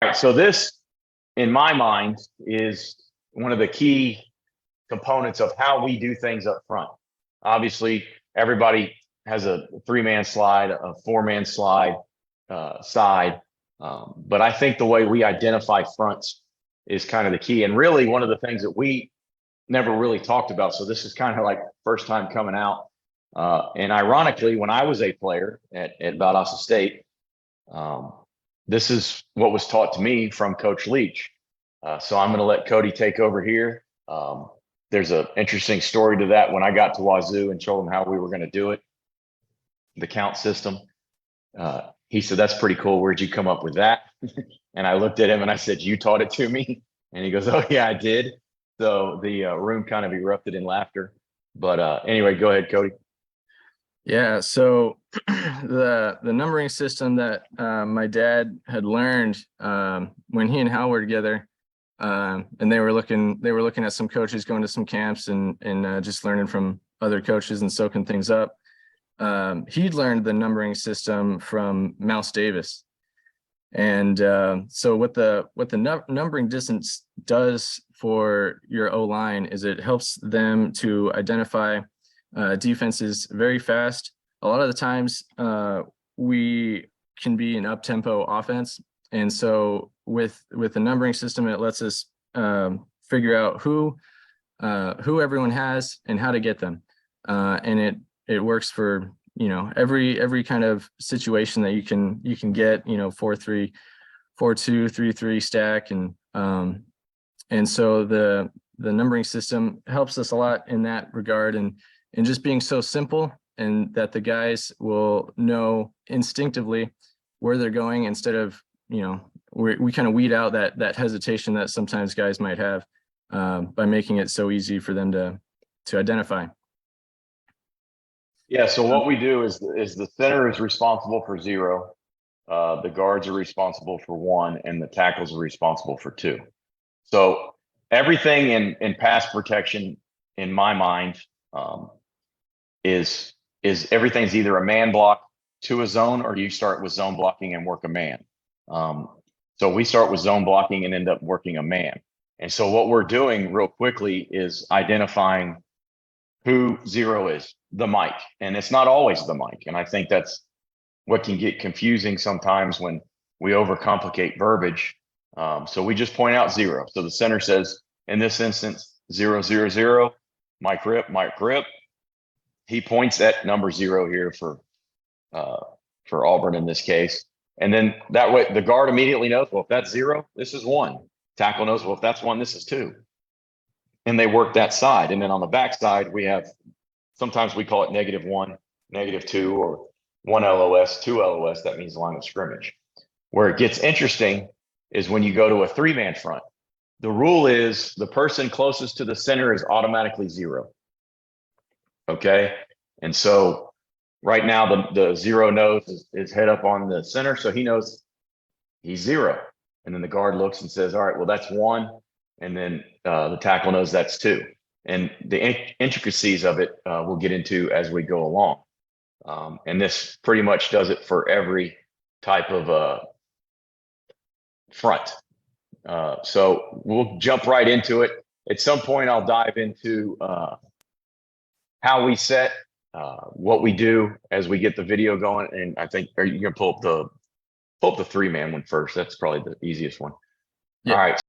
right, so this, in my mind, is one of the key components of how we do things up front. Obviously, everybody has a 3-man slide, a 4-man slide, side. But I think the way we identify fronts is kind of the key. And really one of the things that we never really talked about. So this is kind of like first time coming out. And ironically, when I was a player at Valdosta State, this is what was taught to me from Coach Leach. So I'm going to let Cody take over here. There's an interesting story to that. When I got to Wazoo and showed him how we were going to do it, the count system, he said, "That's pretty cool. Where'd you come up with that?" And I looked at him and I said, "You taught it to me." And he goes, "Oh yeah, I did." So the room kind of erupted in laughter. But anyway, go ahead, Cody. Yeah, so the numbering system that my dad had learned when he and Hal were together, and they were looking at some coaches going to some camps and just learning from other coaches and soaking things up. He'd learned the numbering system from Mouse Davis. And so what the numbering distance does for your O-line is it helps them to identify defenses very fast. A lot of the times we can be an up-tempo offense. And so with the numbering system, it lets us figure out who everyone has and how to get them. And it works for, every kind of situation that you can get, 4-3, 4-2, 3-3 stack. And so the numbering system helps us a lot in that regard, and just being so simple, and that the guys will know instinctively where they're going, instead of, we kind of weed out that hesitation that sometimes guys might have by making it so easy for them to identify. Yeah, so what we do is the center is responsible for 0, the guards are responsible for 1, and the tackles are responsible for 2. So everything in pass protection, in my mind, is everything's either a man block to a zone, or you start with zone blocking and work a man. So we start with zone blocking and end up working a man. And so what we're doing real quickly is identifying who 0 is, the Mike. And it's not always the Mike. And I think that's what can get confusing sometimes when we overcomplicate verbiage. So we just point out 0. So the center says, in this instance, 0, 0, 0, Mike Rip, Mike Rip. He points at number 0 here for Auburn in this case. And then that way the guard immediately knows, well, if that's 0, this is 1. Tackle knows, well, if that's 1, this is 2. And they work that side. And then on the back side, we have, sometimes we call it -1, -2, or 1 LOS, 2 LOS. That means line of scrimmage. Where it gets interesting is when you go to a 3-man front. The rule is the person closest to the center is automatically 0. Okay. And so right now the 0 knows is head up on the center. So he knows he's 0. And then the guard looks and says, all right, well, that's 1. And then the tackle knows that's 2. And the intricacies of it we'll get into as we go along. And this pretty much does it for every type of front. So we'll jump right into it. At some point, I'll dive into how we set, what we do as we get the video going. And I think, are you gonna pull up the 3-man one first? That's probably the easiest one. Yeah. All right.